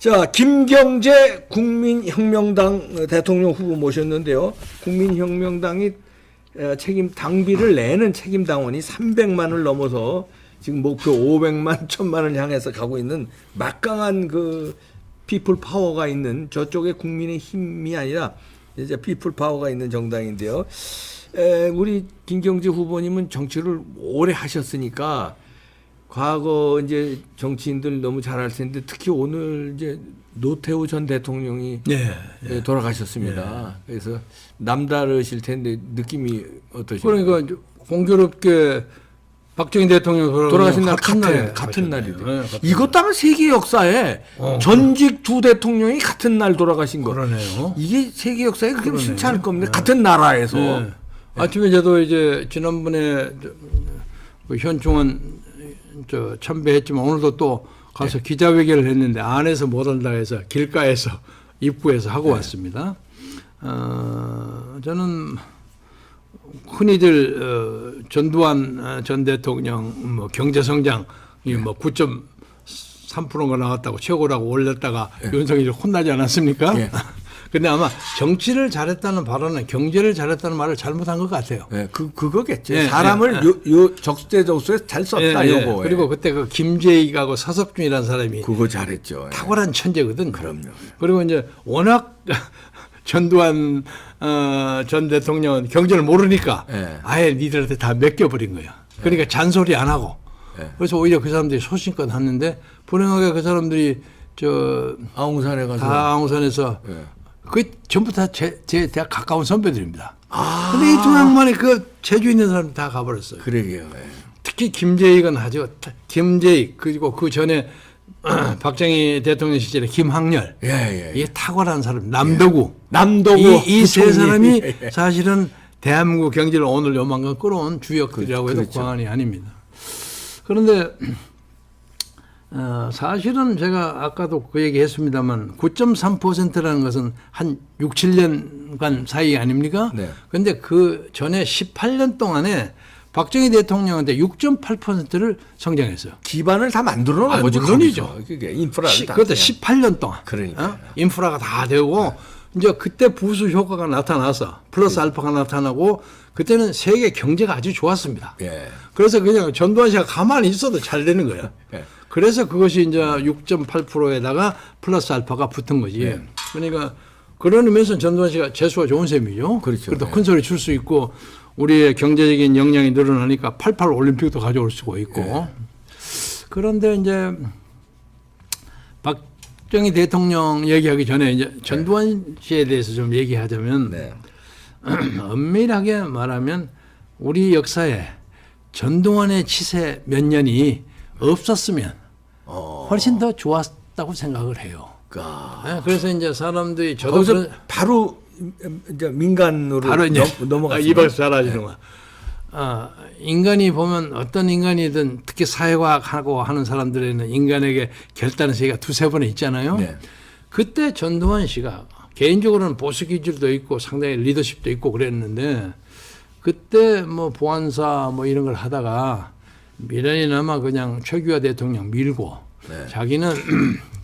자, 김경재 국민혁명당 대통령 후보 모셨는데요. 국민혁명당이 당비를 내는 책임 당원이 300만을 넘어서 지금 목표 500만, 1000만을 향해서 가고 있는 막강한 그 피플 파워가 있는 저쪽에 국민의 힘이 아니라 이제 피플 파워가 있는 정당인데요. 우리 김경재 후보님은 정치를 오래 하셨으니까 과거 이제 정치인들 너무 잘 알 텐데 특히 오늘 이제 노태우 전 대통령이 돌아가셨습니다. 그래서 남다르실 텐데 느낌이 어떠신가요? 그러니까 공교롭게 박정희 대통령 돌아가신 날 같은 날이래요. 이것도 아마 세계 역사에 전직 두 대통령이 같은 날 돌아가신 거. 그러네요. 이게 세계 역사에 그렇게 쉽지 않을 겁니다. 같은 나라에서. 아침에 저도 이제 지난번에 그 현충원 참배했지만 오늘도 또 가서 기자회견을 했는데 안에서 못 한다 해서 길가에서 입구에서 하고 왔습니다. 저는 흔히들 전두환 전 대통령 뭐 경제 성장이 뭐 9.3%가 나왔다고 최고라고 올렸다가 윤석열이 혼나지 않았습니까? 근데 아마 정치를 잘했다는 발언은 경제를 잘했다는 말을 잘못한 것 같아요. 그거겠죠. 사람을 요 적재적소에 잘 썼다, 요거. 그리고 그때 그 김재익하고 서석준이라는 사람이 그거 잘했죠. 탁월한 천재거든. 그럼요. 그리고 이제 워낙 전두환 전 대통령은 경제를 모르니까 아예 니들한테 다 맡겨버린 거야. 그러니까 잔소리 안 하고. 그래서 오히려 그 사람들이 소신껏 하는데 불행하게 그 사람들이 아웅산에 가서 아웅산에서 그 전부 다 제 대학 가까운 선배들입니다. 근데 이 두 양반이 그 제주 있는 사람 다 가버렸어요. 그러게요. 특히 김재익은 아주 김재익 그리고 그 전에 박정희 대통령 시절에 김학렬 이게 탁월한 사람 남도구 이 세 사람이 사실은 대한민국 경제를 오늘 요만큼 끌어온 주역들이라고 해도 과언이 아닙니다. 그런데 사실은 제가 아까도 그 얘기 했습니다만 9.3%라는 것은 한 6, 7년간 사이 아닙니까? 그런데 그 전에 18년 동안에 박정희 대통령한테 6.8%를 성장했어요. 기반을 다 만들어 놓은 거죠. 물론이죠. 그게 인프라를 다. 그것도 18년 동안. 그러니까. 인프라가 다 되고 이제 그때 부수 효과가 나타나서 플러스 알파가 나타나고 그때는 세계 경제가 아주 좋았습니다. 그래서 그냥 전두환 씨가 가만히 있어도 잘 되는 거예요. 그래서 그것이 이제 6.8%에다가 플러스 알파가 붙은 거지. 그러니까 그런 의미에서 전두환 씨가 재수가 좋은 셈이죠. 그렇죠. 그래도 큰 소리 칠 수 있고 우리의 경제적인 역량이 늘어나니까 88 올림픽도 가져올 수가 있고. 그런데 이제 박정희 대통령 얘기하기 전에 이제 전두환 씨에 대해서 좀 얘기하자면 엄밀하게 말하면 우리 역사에 전두환의 치세 몇 년이 없었으면 훨씬 더 좋았다고 생각을 해요. 그래서 이제 사람들이 저도 바로 이제 민간으로 바로 이제 넘어갔어요. 이발 사라지는 거야. 인간이 보면 어떤 인간이든 특히 사회과학하고 하는 사람들에는 인간에게 결단의 세계가 두세 번 있잖아요. 그때 전두환 씨가 개인적으로는 보수 기질도 있고 상당히 리더십도 있고 그랬는데 그때 뭐 보안사 뭐 이런 걸 하다가 미련이나마 그냥 최규하 대통령 밀고 자기는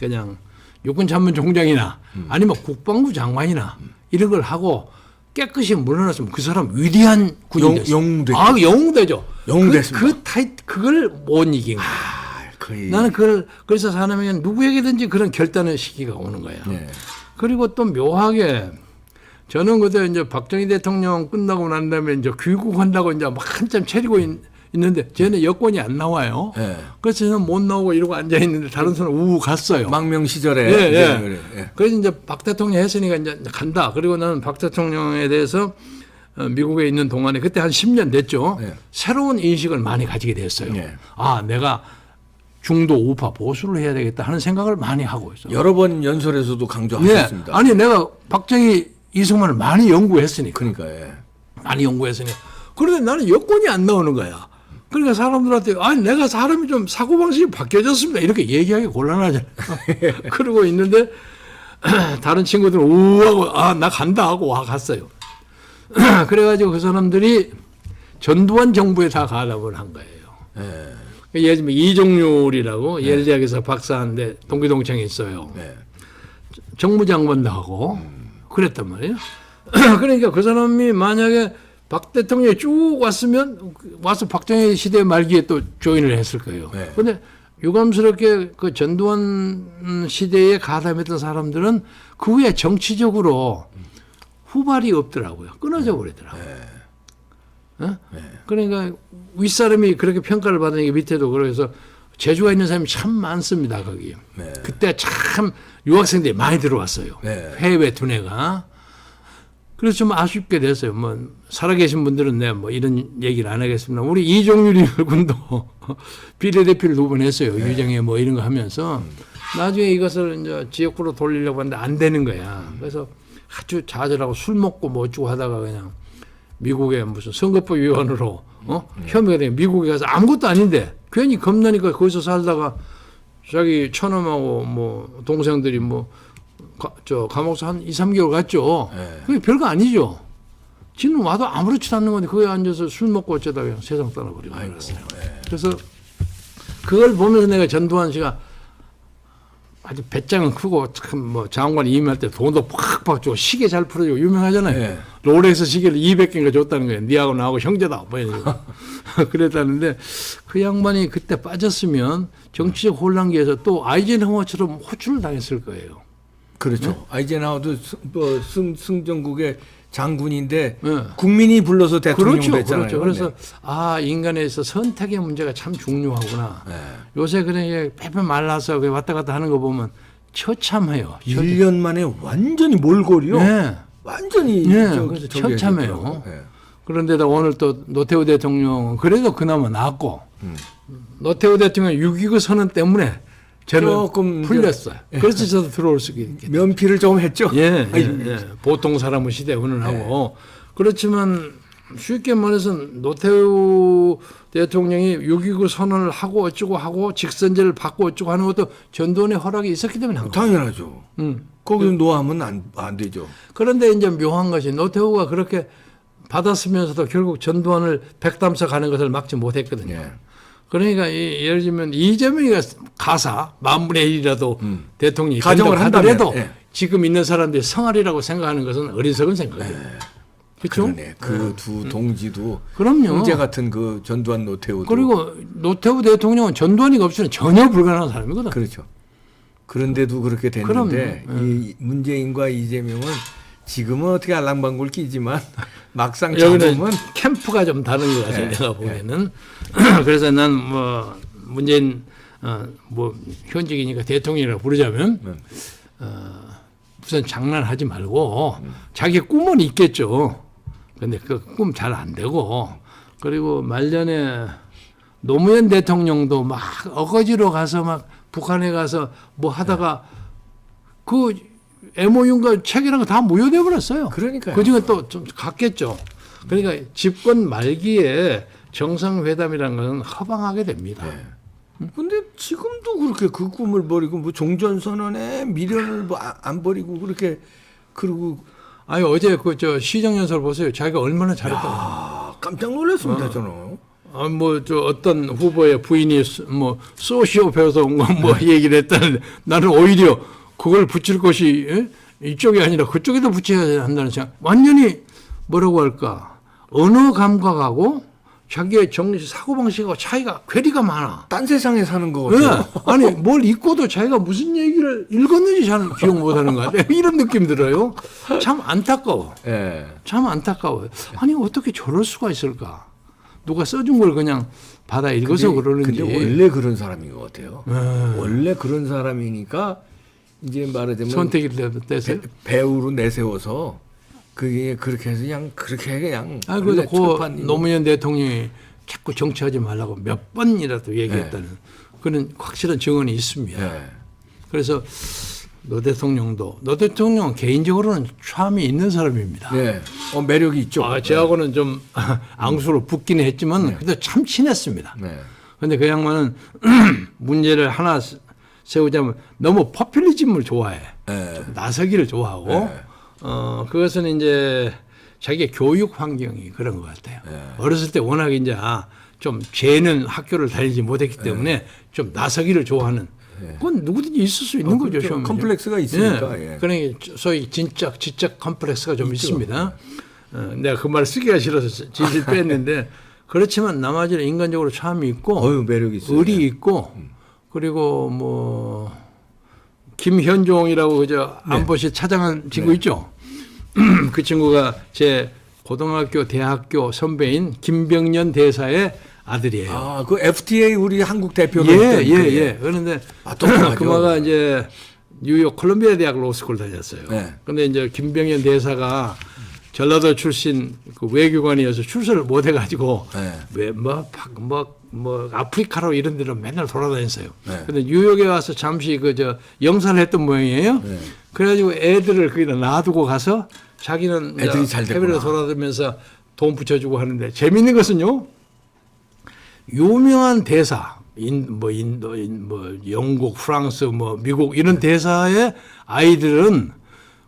그냥 육군참모총장이나 아니면 국방부 장관이나 이런 걸 하고 깨끗이 물러났으면 그 사람 위대한 군인 영웅되죠. 영웅되죠. 영웅됐습니다. 그걸 못 이긴 거야. 나는 그래서 사람에게 누구에게든지 그런 결단의 시기가 오는 거야. 그리고 또 묘하게 저는 그때 이제 박정희 대통령 끝나고 난 다음에 이제 귀국한다고 이제 막 한참 차리고 있는데 쟤는 여권이 안 나와요. 그래서 저는 못 나오고 이러고 앉아 있는데 다른 사람 우우 갔어요. 망명 시절에. 그래서 이제 박 대통령 했으니까 이제 간다. 그리고 나는 박 대통령에 대해서 미국에 있는 동안에 그때 한 10년 됐죠. 새로운 인식을 많이 가지게 됐어요. 내가 중도 우파 보수를 해야 되겠다 하는 생각을 많이 하고 있어요. 여러 번 연설에서도 강조하셨습니다. 아니 내가 박정희 이승만을 많이 연구했으니까. 많이 연구했으니까. 그런데 나는 여권이 안 나오는 거야. 그러니까 사람들한테 내가 사람이 좀 사고방식이 바뀌어졌습니다. 이렇게 얘기하기 곤란하잖아. 그러고 있는데 다른 친구들은 우하고 나 간다 하고 갔어요. 그래가지고 그 사람들이 전두환 정부에 다 가담을 한 거예요. 예를 들면 이종률이라고 예일대학에서 박사인데 동기동창이 있어요. 정무장관도 하고 그랬단 말이에요. 그러니까 그 사람이 만약에 박 대통령이 쭉 왔으면 와서 박정희 시대 말기에 또 조인을 했을 거예요. 그런데 네. 유감스럽게 그 전두환 시대에 가담했던 사람들은 그 후에 정치적으로 후발이 없더라고요. 끊어져 버리더라고요. 그러니까 윗사람이 그렇게 평가를 받으니까 밑에도 그래서 재주가 있는 사람이 참 많습니다. 거기. 그때 참 유학생들이 많이 들어왔어요. 해외 두뇌가. 그래서 좀 아쉽게 됐어요. 뭐 살아계신 분들은 내가 뭐 이런 얘기를 안 하겠습니다. 우리 이종률 군도 비례대표를 2번 했어요. 유정에 뭐 이런 거 하면서 나중에 이것을 이제 지역구로 돌리려고 하는데 안 되는 거야. 그래서 아주 좌절하고 술 먹고 뭐 어쩌고 하다가 그냥 미국에 무슨 선거법 위반으로 혐의가 되면 미국에 가서 아무것도 아닌데 괜히 겁나니까 거기서 살다가 자기 처남하고 뭐 동생들이 뭐 감옥에서 한 2, 3개월 갔죠. 그게 별거 아니죠. 지는 와도 아무렇지도 않는 건데 거기 앉아서 술 먹고 어쩌다 그냥 세상 떠나버리고 말았어요. 그래서 그걸 보면서 내가 전두환 씨가 아주 배짱은 크고 참 뭐 장관 임할 때 돈도 팍팍 주고 시계 잘 풀어주고 유명하잖아요. 롤렉스 시계를 200개인가 줬다는 거예요. 니하고 나하고 형제다. 뭐 이러고 그랬다는데 그 양반이 그때 빠졌으면 정치적 혼란기에서 또 아이젠하워처럼 호출을 당했을 거예요. 그렇죠. 아이젠하워도 뭐 승전국의 장군인데 국민이 불러서 대통령 됐잖아요. 그렇죠. 그래서 아 인간에서 선택의 문제가 참 중요하구나. 요새 그냥 빼빼 말라서 왔다 갔다 하는 거 보면 처참해요. 1년 만에 완전히 몰골이요. 완전히 그래서 처참해요. 그런데다 오늘 또 노태우 대통령은 그래도 그나마 낫고 노태우 대통령 6.29 선언 때문에 저는 조금 풀렸어요. 그래서 저도 들어올 수 있겠죠. 면피를 좀 했죠. 보통 사람은 시대 운운하고 그렇지만 쉽게 말해서 노태우 대통령이 6.29 선언을 하고 어쩌고 하고 직선제를 받고 어쩌고 하는 것도 전두환의 허락이 있었기 때문에 한 거예요. 당연하죠. 거기서 노하면 안 되죠. 그런데 이제 묘한 것이 노태우가 그렇게 받았으면서도 결국 전두환을 백담사 가는 것을 막지 못했거든요. 그러니까 예를 들면 이재명이가 가사 만분의 1이라도 대통령이 가정을 하더라도 지금 있는 사람들이 성할이라고 생각하는 것은 어리석은 생각이에요. 그렇죠? 그 두 동지도 그럼요. 형제 같은 그 전두환 노태우도 그리고 노태우 대통령은 전두환이가 없으면 전혀 불가능한 사람이거든. 그렇죠. 그런데도 그렇게 됐는데 이 문재인과 이재명은 지금은 어떻게 알랑방구를 끼지만 막상 잡으면 캠프가 좀 다른 것 같아요. 내가 보면은. 그래서 난 뭐 문재인 뭐 현직이니까 대통령이라고 부르자면 우선 장난하지 말고 자기 꿈은 있겠죠. 근데 그 꿈 잘 안 되고 그리고 말년에 노무현 대통령도 막 어거지로 가서 막 북한에 가서 뭐 하다가 그 MOU인가 책이란 거 다 무효돼 버렸어요. 그러니까요. 그중에 또 좀 갔겠죠. 그러니까 집권 말기에 정상회담이라는 것은 허방하게 됩니다. 근데 지금도 그렇게 그 꿈을 버리고 뭐 종전선언에 미련을 뭐 안 버리고 그렇게 그러고 아니 어제 그 저 시정연설 보세요. 자기가 얼마나 잘했다고. 깜짝 놀랐습니다 저는. 뭐 저 어떤 후보의 부인이 뭐 소시오 배워서 온 건 뭐 얘기를 했다는데 나는 오히려 그걸 붙일 것이 이쪽이 아니라 그쪽에도 붙여야 한다는 생각. 완전히 뭐라고 할까 언어 감각하고 자기의 정치 사고방식하고 차이가 괴리가 많아. 딴 세상에 사는 거 같아요. 아니 뭘 읽고도 자기가 무슨 얘기를 읽었는지 잘 기억 못하는 것 같아요. 이런 느낌 들어요. 참 안타까워. 참 안타까워요. 아니 어떻게 저럴 수가 있을까. 누가 써준 걸 그냥 받아 읽어서 그러는지. 근데 원래 그런 사람인 것 같아요. 원래 그런 사람이니까 이제 말하자면 선택이 됐어요. 배우로 내세워서 그게 그렇게 해서 그냥 그래도 그 노무현 대통령이 자꾸 정치하지 말라고 몇 번이라도 얘기했다는 그런 확실한 증언이 있습니다. 그래서 노 대통령은 개인적으로는 참 있는 사람입니다. 매력이 있죠. 저하고는 좀 앙수로 붙기는 했지만 그래도 참 친했습니다. 그런데 그 양반은 문제를 하나 세우자면 너무 포퓰리즘을 좋아해. 나서기를 좋아하고 그것은 이제 자기의 교육 환경이 그런 것 같아요. 어렸을 때 워낙 이제 좀 죄는 학교를 다니지 못했기 때문에 좀 나서기를 좋아하는 그건 누구든지 있을 수 있는 거죠. 그렇죠. 시험은요. 컴플렉스가 있으니까. 예. 예. 그러니까 소위 지적 컴플렉스가 좀 있습니다. 내가 그 말 쓰기가 싫어서 질질 뺐는데 그렇지만 나머지는 인간적으로 참이 있고 어유 매력 있어요. 의리 있고 그리고 뭐 김현종이라고 그저 안보실 차장한 친구 있죠. 그 친구가 제 고등학교, 대학교 선배인 김병년 대사의 아들이에요. 아, 그 FTA 우리 한국 대표로 예. 그런데 똑똑하죠. 그마가 이제 뉴욕 콜롬비아 대학 로스쿨 다녔어요. 네. 그런데 이제 김병현 대사가 전라도 출신 그 외교관이어서 출세를 못 해가지고 네. 뭐 아프리카로 이런 데로 맨날 돌아다녔어요. 네. 근데 뉴욕에 와서 잠시 그저 영사를 했던 모양이에요. 네. 그래가지고 애들을 거기다 놔두고 가서 자기는 애들이 잘 됐구나. 해외로 돌아다니면서 돈 붙여주고 하는데 재밌는 것은요. 유명한 대사, 인도, 영국, 프랑스, 미국 이런 대사의 아이들은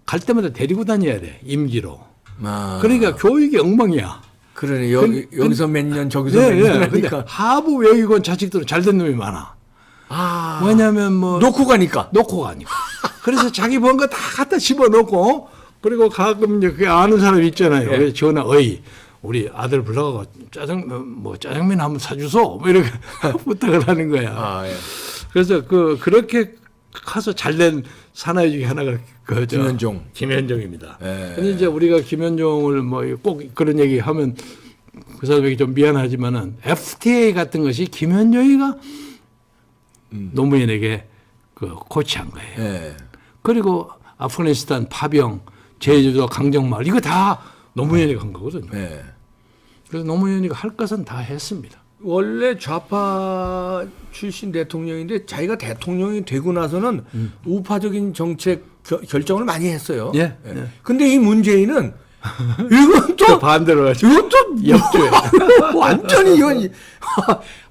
갈 때마다 데리고 다녀야 돼 임기로. 그러니까 교육이 엉망이야. 그러네. 여기서 몇 년, 저기서 몇 년 근데 하니까. 하부 외교관 자식들은 잘된 놈이 많아. 왜냐하면 놓고 가니까. 그래서 자기 번 거 다 갖다 집어넣고 그리고 가끔 이제 그 아는 사람 있잖아요. 그래서 전화, 우리 아들 불러가고 짜장면 한번 사주소. 뭐 이렇게 부탁을 하는 거야. 예. 그래서 그렇게 가서 잘된 사나이 중에 하나가 김현종입니다. 예. 근데 이제 우리가 김현종을 꼭 그런 얘기 하면 그 사람에게 좀 미안하지만은 FTA 같은 것이 김현종이가 노무현에게 코치한 거예요. 예. 그리고 아프가니스탄 파병, 제주도 강정마을 이거 다 노무현이 간 거거든요. 예. 그래서 노무현이가 할 것은 다 했습니다. 원래 좌파 출신 대통령인데 자기가 대통령이 되고 나서는 우파적인 정책 결정을 많이 했어요. 예. 근데 이 문재인은 이건 또 반대로 하죠. 이건 또 역조야. 완전히 이건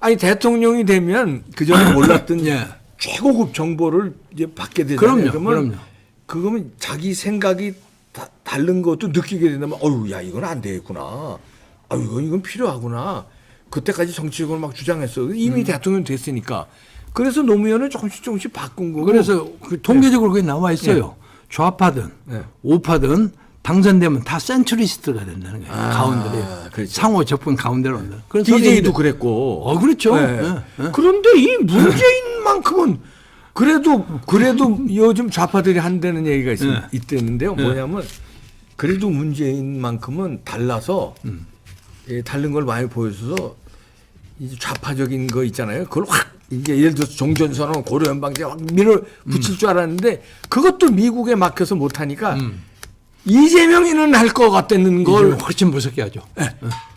아니 대통령이 되면 그 전에 몰랐던 최고급 정보를 이제 받게 되잖아요. 그러면 자기 생각이 다른 것도 느끼게 된다면 야 이건 안 되겠구나. 이건 필요하구나. 그때까지 정치적으로 막 주장했어. 이미 대통령 됐으니까. 그래서 노무현을 조금씩 바꾼 거고. 그래서 통계적으로 그게 나와 있어요. 좌파든 우파든 당선되면 다 센트리스트가 된다는 거예요. 가운데로. 그렇죠. 상호 접근 가운데로 온다. DJ도 그랬고. 그렇죠. 그런데 이 문재인만큼은 그래도 요즘 좌파들이 한다는 얘기가 있대는데요. 뭐냐면 그래도 문재인만큼은 달라서 다른 걸 많이 보여줘서 이제 좌파적인 거 있잖아요. 그걸 확 이제 예를 들어서 종전선언 고려연방제 확 밀어붙일 줄 알았는데 그것도 미국에 막혀서 못하니까 이재명이는 할 것 같다는 걸 훨씬 무섭게 하죠.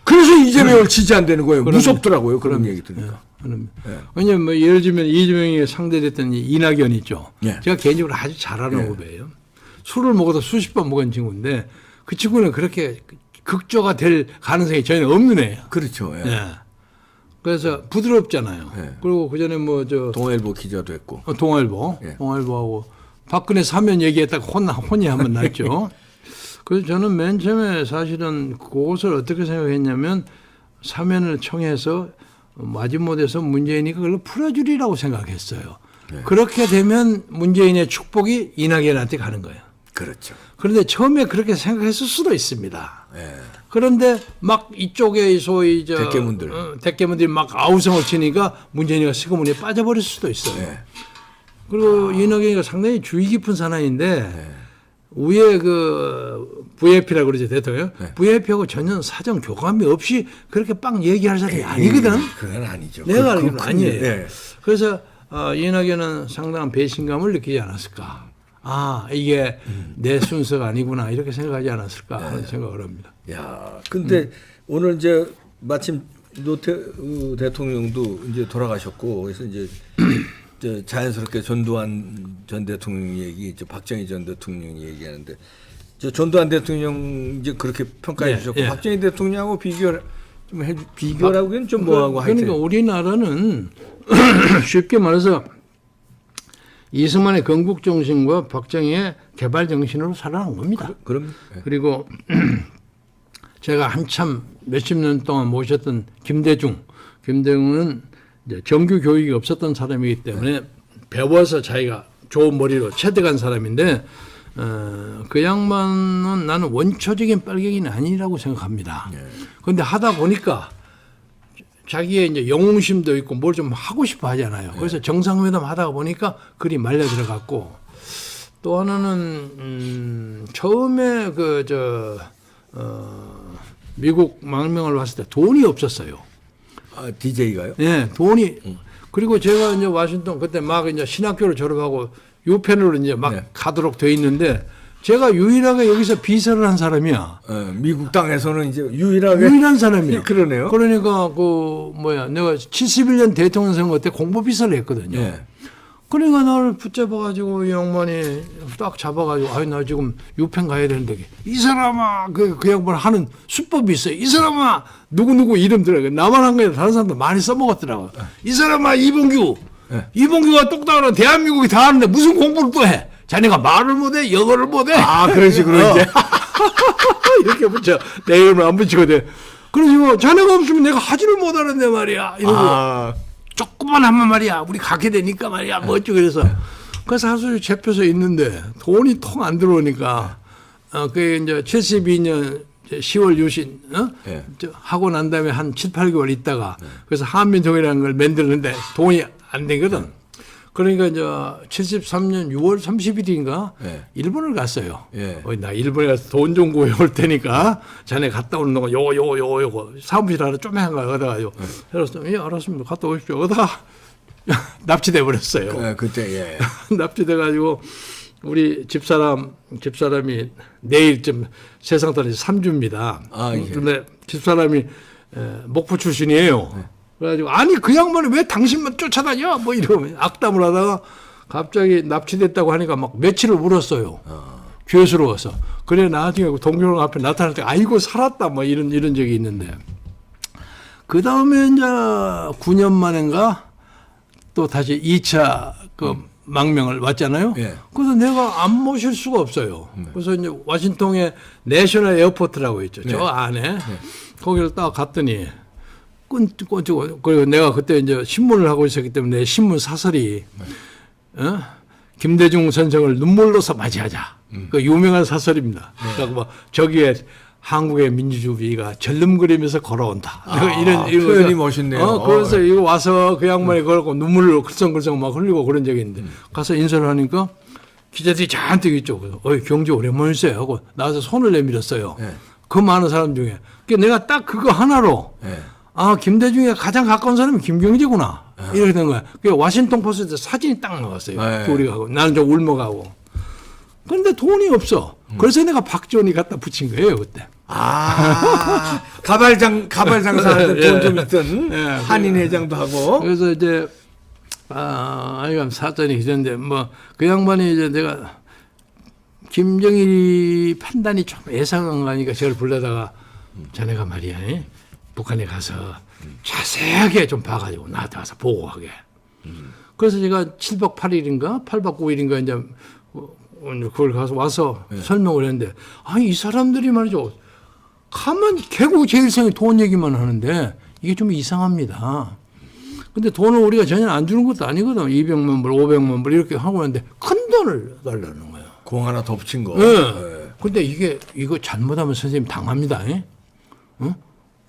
그래서 이재명을 지지한다는 거예요. 무섭더라고요. 그런 얘기 들으니까. 왜냐하면 예를 들면 이재명이 상대됐던 이낙연 있죠. 제가 개인적으로 아주 잘하는 후배예요. 술을 먹어도 수십 번 먹은 친구인데 그 친구는 그렇게 극조가 될 가능성이 전혀 없는 애예요. 그렇죠. 그래서 부드럽잖아요. 그리고 그 전에 동아일보 기자도 했고. 동아일보하고 박근혜 사면 얘기했다가 혼이 한번 났죠. 그래서 저는 맨 처음에 사실은 그것을 어떻게 생각했냐면 사면을 청해서 마지못해서 문재인이 그걸 풀어주리라고 생각했어요. 그렇게 되면 문재인의 축복이 이낙연한테 가는 거예요. 그렇죠. 그런데 처음에 그렇게 생각했을 수도 있습니다. 그런데 막 이쪽에 소위 대깨문들이 막 아우성을 치니까 문재인이가 시커먼에 빠져버릴 수도 있어요. 그리고 이낙연이가 상당히 주의 깊은 사나이인데 위에 VIP라고 그러죠, 대통령. VIP하고 전혀 사정 교감이 없이 그렇게 빡 얘기할 사람이 아니거든. 그건 아니죠. 내가 알기로는 아니에요. 그래서 이낙연은 상당한 배신감을 느끼지 않았을까. 이게 내 순서가 아니구나 이렇게 생각하지 않았을까 하는 생각을 합니다. 근데 오늘 이제 마침 노태우 대통령도 이제 돌아가셨고 그래서 이제 자연스럽게 전두환 전 대통령 얘기, 박정희 전 대통령 얘기하는데 전두환 대통령 이제 그렇게 평가해 주셨고 박정희 대통령하고 비교라고는 좀 뭐하고 하여튼. 그러니까 우리나라는 쉽게 말해서 이승만의 건국 정신과 박정희의 개발 정신으로 살아난 겁니다. 그리고 제가 한참 몇십 년 동안 모셨던 김대중은 이제 정규 교육이 없었던 사람이기 때문에 배워서 자기가 좋은 머리로 체득한 사람인데 그 양반은 나는 원초적인 빨갱이는 아니라고 생각합니다. 그런데 하다 보니까 자기의 이제 영웅심도 있고 뭘 좀 하고 싶어 하잖아요. 그래서 정상회담 하다가 보니까 글이 말려 들어갔고 또 하나는 처음에 미국 망명을 왔을 때 돈이 없었어요. 아, DJ가요? 네, 돈이. 그리고 제가 이제 워싱턴 그때 막 이제 신학교를 졸업하고 유펜으로 이제 막 가도록 돼 있는데 제가 유일하게 여기서 비서를 한 사람이야. 미국 땅에서는 이제 유일하게 유일한 사람이야. 그러네요. 그러니까 내가 71년 대통령 선거 때 공보 비서를 했거든요. 그러니까 나를 붙잡아가지고 이 양반이 딱 잡아가지고 아니 나 지금 유펜 가야 되는데 이 사람아 그 양반 하는 수법이 있어요. 이 사람아 누구 이름 들어요. 나만 한 게 아니라 다른 사람도 많이 써먹었더라고. 이 사람아 이봉규가 똑똑하는 대한민국이 다 하는데 무슨 공부를 또 해? 자네가 말을 못해 영어를 못해. 아 그런 식으로 이제 이렇게 붙여 내 이름을 안 붙이거든. 그래서 자네가 없으면 내가 하지를 못하는데 말이야. 이러고. 조금만 하면 말이야 우리 가게 되니까 말이야 뭐 어쩌고 그래서 그래서 하수를 잡혀서 있는데 돈이 통 안 들어오니까 그게 이제 72년 10월 유신 하고 난 다음에 한 7, 8개월 있다가 그래서 한민통이라는 걸 만들었는데 돈이 안 되거든. 그러니까 이제 73년 6월 30일인가 일본을 갔어요. 나 일본에 가서 돈 좀 구해올 테니까 자네 갔다 오는 동안 요거 사무실 하나 쪼매한 거 얻어가지고 그래서 알았습니다. 갔다 오십시오. 얻다가 납치돼 버렸어요. 그때 납치돼가지고 우리 집사람이 내일쯤 세상 떠나서 3주입니다. 근데 집사람이 목포 출신이에요. 그래가지고 아니 그 양반이 왜 당신만 쫓아다녀? 뭐 이러면 악담을 하다가 갑자기 납치됐다고 하니까 막 며칠을 울었어요. 죄스러워서. 그래 나중에 동경 앞에 나타날 때 아이고 살았다 뭐 이런 적이 있는데 그 다음에 이제 9년 만인가 또 다시 2차 그 망명을 왔잖아요. 그래서 내가 안 모실 수가 없어요. 그래서 이제 워싱턴에 내셔널 에어포트라고 있죠. 저 안에 거기를 딱 갔더니 꼰지고 그리고 내가 그때 이제 신문을 하고 있었기 때문에 내 신문 사설이 김대중 선생을 눈물로서 맞이하자. 그 유명한 사설입니다. 그러니까 뭐 저기에 한국의 민주주의가 절름거리면서 걸어온다. 이런 표현이 멋있네요. 그래서 이거 와서 그 양반이 걸고 눈물로 글썽글썽 막 흘리고 그런 적이 있는데 가서 인사를 하니까 기자들이 잔뜩 있죠. 그래서 경제 오랜만이세요 하고 나와서 손을 내밀었어요. 그 많은 사람 중에. 그러니까 내가 딱 그거 하나로 김대중에 가장 가까운 사람이 김경재구나. 이렇게 된 거야. 그 워싱턴 포스트에 사진이 딱 나왔어요. 둘이 가고 나는 좀 울먹하고. 그런데 돈이 없어. 그래서 내가 박지원이 갖다 붙인 거예요 그때. 가발 장사하는 돈 좀 있던 한인 회장도 하고. 그래서 이제 아이가 사전이 있었는데 뭐 그 양반이 이제 내가 김정일이 판단이 좀 예상한 거니까 저를 불러다가 자네가 말이야 북한에 가서 자세하게 좀 봐가지고 나한테 와서 보고하게. 그래서 제가 7박 8일인가 8박 9일인가 이제 그걸 와서 설명을 했는데 아니 이 사람들이 말이죠 가만 개국 제일성이 돈 얘기만 하는데 이게 좀 이상합니다. 근데 돈을 우리가 전혀 안 주는 것도 아니거든. 200만 불, 500만 불 이렇게 하고 있는데 큰 돈을 달라는 거예요. 공 하나 덮친 거. 근데 이거 잘못하면 선생님 당합니다.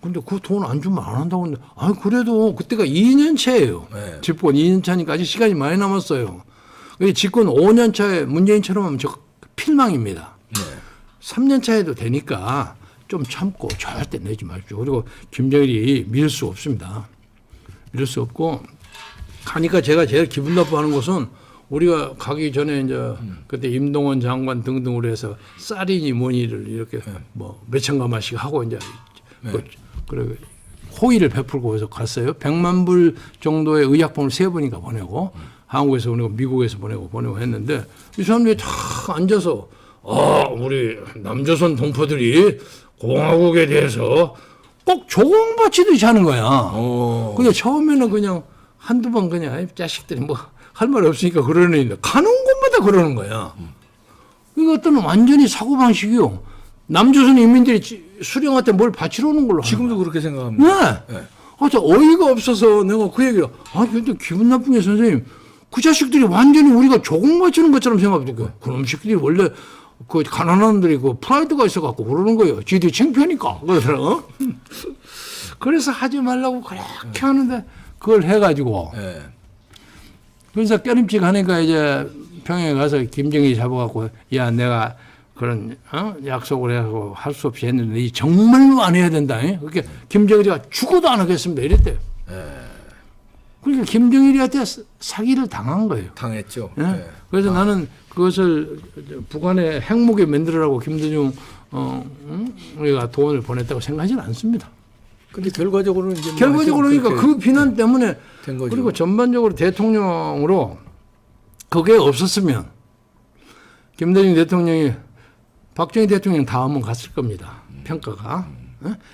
근데 그 돈 안 주면 안 한다고 하는데 그래도 그때가 2년 차예요. 집권 2년 차니까 아직 시간이 많이 남았어요. 집권 5년 차에 문재인처럼 하면 저 필망입니다. 3년 차에도 되니까 좀 참고 절대 내지 마십시오. 그리고 김정일이 믿을 수 없습니다. 믿을 수 없고 가니까 제가 제일 기분 나빠하는 것은 우리가 가기 전에 이제 그때 임동원 장관 등등으로 해서 쌀이니 뭐니를 이렇게 뭐 몇천 가마씩 하고 이제 그래 호의를 베풀고 해서 갔어요. 100만 불 정도의 의약품을 3번인가 보내고 한국에서 보내고 미국에서 보내고 했는데 이 사람들이 다 앉아서 우리 남조선 동포들이 공화국에 대해서 꼭 조공바치듯이 하는 거야. 근데 처음에는 그냥 한두 번 그냥 자식들이 뭐 할 말 없으니까 그러는 애인데 가는 곳마다 그러는 거야. 이것들은 완전히 사고방식이요. 남조선 인민들이 수령한테 뭘 바치러 오는 걸로. 지금도 그렇게 생각합니다. 네. 어이가 없어서 내가 그 얘기를 근데 기분 나쁜 게 선생님 그 자식들이 완전히 우리가 조공 맞추는 것처럼 생각하니까 그놈 새끼들이 원래 그 가난한 놈들이 그 프라이드가 있어갖고 그러는 거예요. 지들이 창피하니까. 그러더라고. 그래서 하지 말라고 그렇게 하는데 그걸 해가지고. 예. 그래서 깨름칙 하니까 이제 평양에 가서 김정일이 잡아갖고 야 내가 그런 약속을 해서 할 수 없이 했는데 이 정말로 안 해야 된다. 그렇게 김정일이가 죽어도 안 하겠습니다. 이랬대요. 그러니까 김정일이한테 사기를 당한 거예요. 당했죠. 예? 예. 그래서 나는 그것을 북한의 핵무기 만들으라고 김대중 우리가 돈을 보냈다고 생각하지는 않습니다. 근데 결과적으로는 이제 결과적으로 그러니까 그 비난 때문에 된 거죠. 그리고 전반적으로 대통령으로 그게 없었으면 김대중 대통령이 박정희 대통령 다음은 갔을 겁니다. 평가가.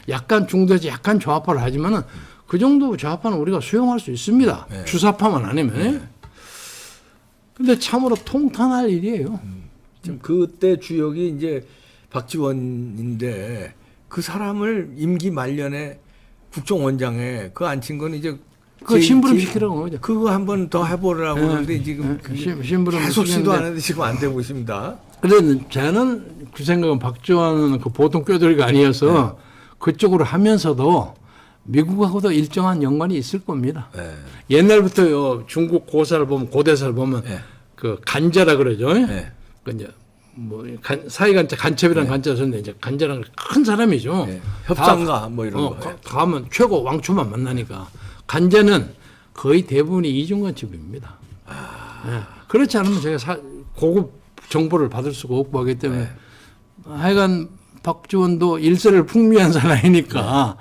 약간 중도에서 약간 좌파를 하지만은 그 정도 좌파는 우리가 수용할 수 있습니다. 네. 주사파만 아니면. 근데 참으로 통탄할 일이에요. 지금 그때 주역이 이제 박지원인데 그 사람을 임기 말년에 국정원장에 그 앉힌 건 이제 그 심부름 시키라고 하죠. 그거 한 번 더 해보라고 하는데 지금 심부름 계속 시키는데 시도하는데 지금 안 되고 있습니다. 근데 저는 그 생각은 박지원은 그 보통 꾀돌이가 아니어서 그쪽으로 하면서도 미국하고도 일정한 연관이 있을 겁니다. 네. 옛날부터 중국 고사를 보면 고대사를 보면 그 간자라 그러죠. 네. 그 이제 뭐 사이간자 간첩이라는 간자를 썼는데 이제 간자라는 큰 사람이죠. 협상가 뭐 이런 거. 가면 최고 왕초만 만나니까 간자는 거의 대부분이 이중관 집입니다. 그렇지 않으면 제가 고급 정보를 받을 수가 없고 하기 때문에 하여간 박지원도 일세를 풍미한 사람이니까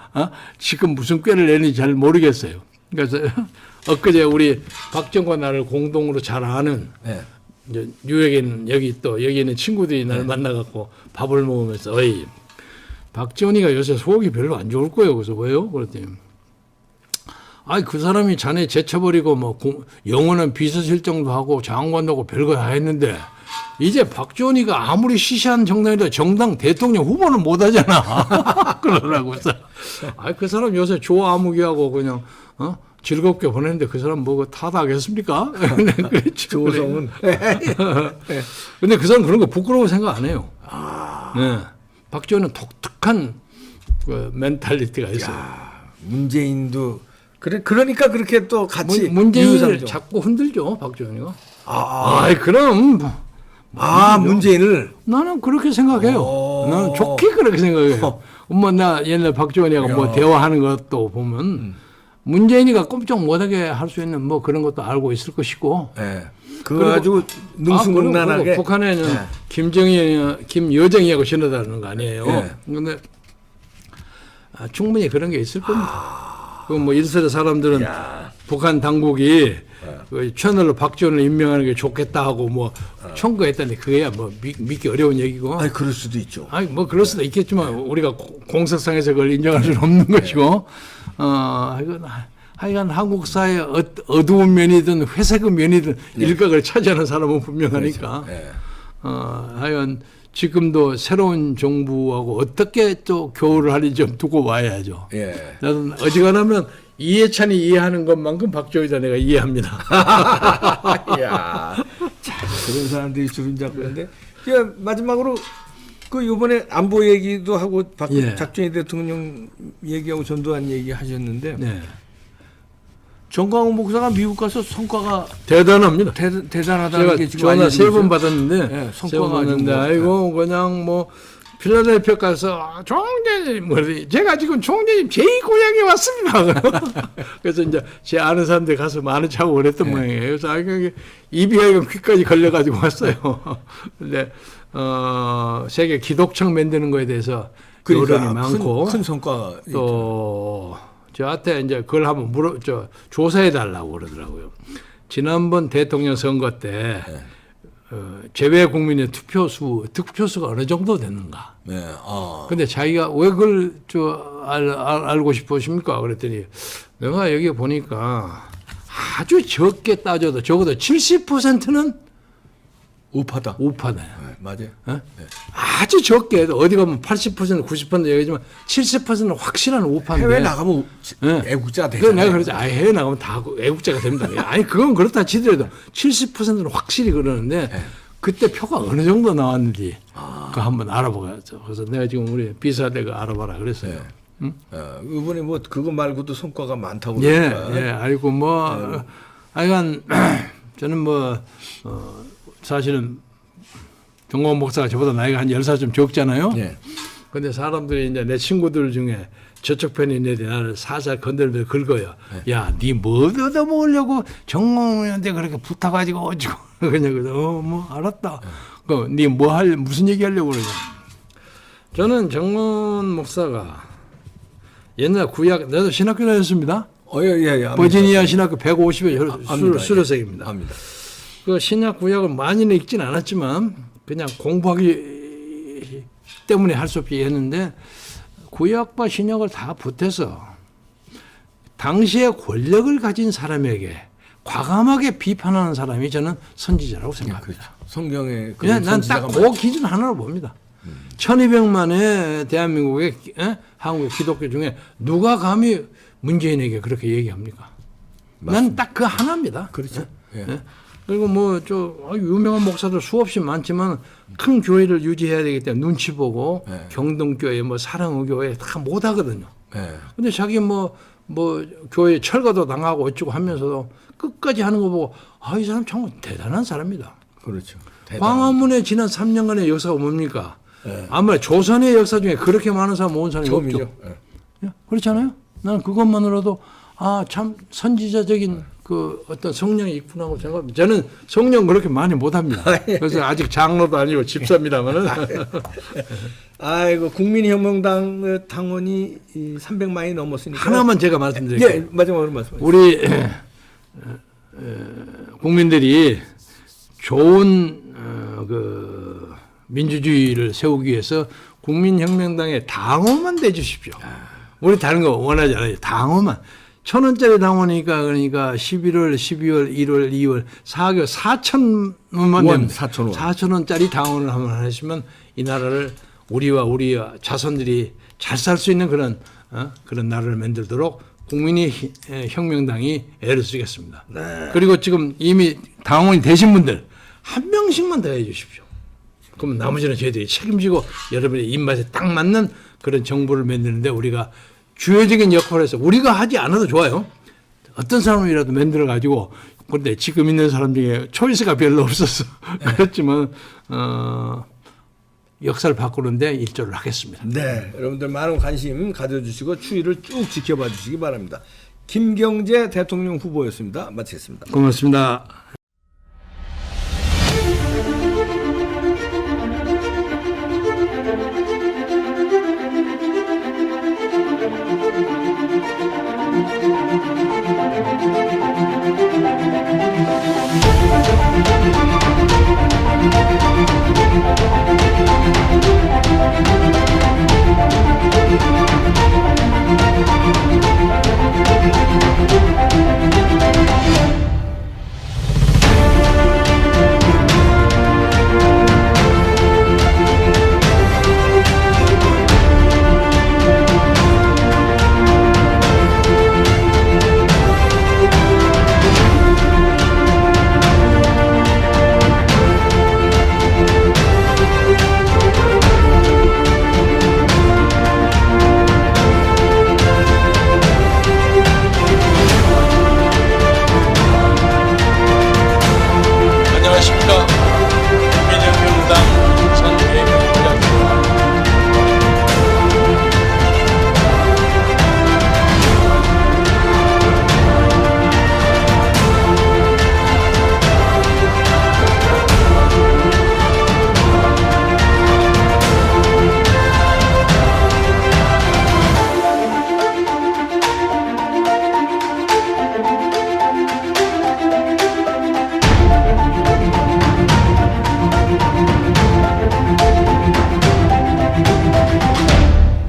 지금 무슨 꾀를 내는지 잘 모르겠어요. 그래서 엊그제 우리 박정과 나를 공동으로 잘 아는 이제 뉴욕에는 여기 있는 친구들이 나를 만나갖고 밥을 먹으면서 어이 박지원이가 요새 속이 별로 안 좋을 거예요. 그래서 왜요? 그랬더니 아이 그 사람이 자네 제쳐버리고 뭐 영원한 비서실장도 하고 장관도 하고 별거 다 했는데 이제 박지원이가 아무리 시시한 정당이라 정당 대통령 후보는 못 하잖아. 그러라고 해서 아이 그 사람 요새 조아무기하고 그냥 즐겁게 보냈는데 그 사람 뭐 타다하겠습니까? 조성은. 근데 그 사람 그런 거 부끄러워 생각 안 해요. 네. 박지원은 독특한 그 멘탈리티가 있어요. 문재인도 그러니까 그렇게 또 같이 문재인을 자꾸 흔들죠 박지원이가. 그럼. 문재인을 나는 그렇게 생각해요. 나는 좋게 그렇게 생각해요. 엄마 나 옛날 박지원이하고 뭐 대화하는 것도 보면 문재인이가 꼼짝 못하게 할 수 있는 뭐 그런 것도 알고 있을 것이고. 그거 가지고 능수능란하게. 북한에는 김여정이하고 신뢰다는 거 아니에요. 그런데 충분히 그런 게 있을 겁니다. 그 뭐 일선의 사람들은 북한 당국이 그 채널로 박지원을 임명하는 게 좋겠다 하고 뭐 청구했다는데 그게야 뭐 믿기 어려운 얘기고. 그럴 수도 있죠. 뭐 그럴 수도 있겠지만 우리가 공석상에서 그걸 인정할 수는 없는 것이고. 하여간 한국 사회의 어두운 면이든 회색의 면이든 일각을 차지하는 사람은 분명하니까. 하여간 지금도 새로운 정부하고 어떻게 또 교류를 하는지 좀 두고 봐야죠. 나는 어지간하면 이해찬이 이해하는 것만큼 박정희도 내가 이해합니다. 그런 사람들이 주름 잡고 있는데 마지막으로 그 이번에 안보 얘기도 하고 박정희 대통령 얘기하고 전두환 얘기 하셨는데 정광훈 목사가 미국 가서 성과가 대단합니다. 대단하다는 게 지금 전화 3번 받았는데 성과가 받았는데 아이고 그냥 뭐 필라델피아 가서 총재님 제가 지금 총재님 제2고향에 왔습니다. 그래서 이제 제 아는 사람들 가서 많은 차고 그랬던 모양이에요. 그래서 이비하여금 귀까지 걸려가지고 왔어요. 근데 세계 기독청 만드는 거에 대해서 여론이 많고 큰 성과 또 저한테 이제 그걸 한번 조사해 달라고 그러더라고요. 지난번 대통령 선거 때 제외 국민의 득표수가 어느 정도 됐는가. 근데 자기가 왜 그걸 알고 싶으십니까? 그랬더니 내가 여기 보니까 아주 적게 따져도 적어도 70%는 우파다. 우파다. 네, 맞아요. 어? 아주 적게 어디 가면 80% 90% 얘기하지만 70%는 확실한 우파인데 해외 나가면 네. 애국자가 그래서 되잖아요. 내가 그러지. 해외 나가면 다 애국자가 됩니다. 아니 그건 그렇다 치더라도 70%는 확실히 그러는데 그때 표가 어느 정도 나왔는지 그거 한번 알아보겠죠. 그래서 내가 지금 우리 비서대가 알아봐라 그랬어요. 네. 이번에 뭐 그거 말고도 성과가 많다고 예, 그러니까. 예, 알고 뭐 하여간 저는 뭐 사실은 정광훈 목사가 저보다 나이가 한 10살 좀 적잖아요. 예. 근데 사람들이 이제 내 친구들 중에 저쪽 편에 있는 애들이 나를 살살 건들면서 긁어요. 야, 니 뭐 얻어먹으려고 정광훈한테 그렇게 붙어가지고 어쩌고 그러냐고. 뭐 알았다. 니 뭐 무슨 얘기 하려고 그러냐. 저는 정광훈 목사가 옛날 구약, 나도 신학교 다녔습니다. 예. 버지니아 신학교 150의 수료생입니다. 압니다. 그 신약 구약을 많이는 읽진 않았지만 그냥 공부하기 때문에 할 수 없이 했는데 구약과 신약을 다 보태서 당시의 권력을 가진 사람에게 과감하게 비판하는 사람이 저는 선지자라고 생각합니다. 그렇죠. 성경에 그냥 난 딱 그 기준 하나로 봅니다. 1200만의 대한민국의 한국 기독교 중에 누가 감히 문재인에게 그렇게 얘기합니까? 난 딱 그 하나입니다. 그렇죠. 예. 예? 그리고 뭐 유명한 목사들 수없이 많지만 큰 교회를 유지해야 되기 때문에 눈치 보고 예. 경동교회 뭐 사랑의교회 다 못하거든요. 예. 근데 자기 뭐 교회 철거도 당하고 어쩌고 하면서도 끝까지 하는 거 보고 이 사람 정말 대단한 사람이다. 그렇죠. 광화문에 지난 3년간의 역사가 뭡니까? 예. 아마 조선의 역사 중에 그렇게 많은 사람 모은 사람이 처음이죠. 없죠. 예. 예? 그렇잖아요. 나는 그것만으로도 참 선지자적인 그 어떤 성령이 있구나고 생각합니다. 저는 성령 그렇게 많이 못합니다. 그래서 아직 장로도 아니고 집사입니다만은. 아이고 국민혁명당 당원이 300만이 넘었으니까 하나만 제가 말씀드릴게요. 예, 마지막으로 말씀하세요. 우리 국민들이 좋은 그 민주주의를 세우기 위해서 국민혁명당에 당원만 대주십시오. 우리 다른 거 원하지 않아요. 당원만. 1,000원짜리 당원이니까 그러니까 11월, 12월, 1월, 2월 4개월 4,000원만 되면 4,000원. 4,000원짜리 당원을 한번 하시면 이 나라를 우리와 자손들이 잘 살 수 있는 그런 나라를 만들도록 국민의 혁명당이 애를 쓰겠습니다. 네. 그리고 지금 이미 당원이 되신 분들 한 명씩만 더 해주십시오. 그럼 나머지는 저희들이 책임지고 여러분의 입맛에 딱 맞는 그런 정부를 만드는데 우리가 주요적인 역할을 해서 우리가 하지 않아도 좋아요. 어떤 사람이라도 만들어 가지고 그런데 지금 있는 사람 중에 초이스가 별로 없어서 그렇지만 역사를 바꾸는데 일조를 하겠습니다. 네, 여러분들 많은 관심 가져주시고 추이를 쭉 지켜봐 주시기 바랍니다. 김경재 대통령 후보였습니다. 마치겠습니다. 고맙습니다.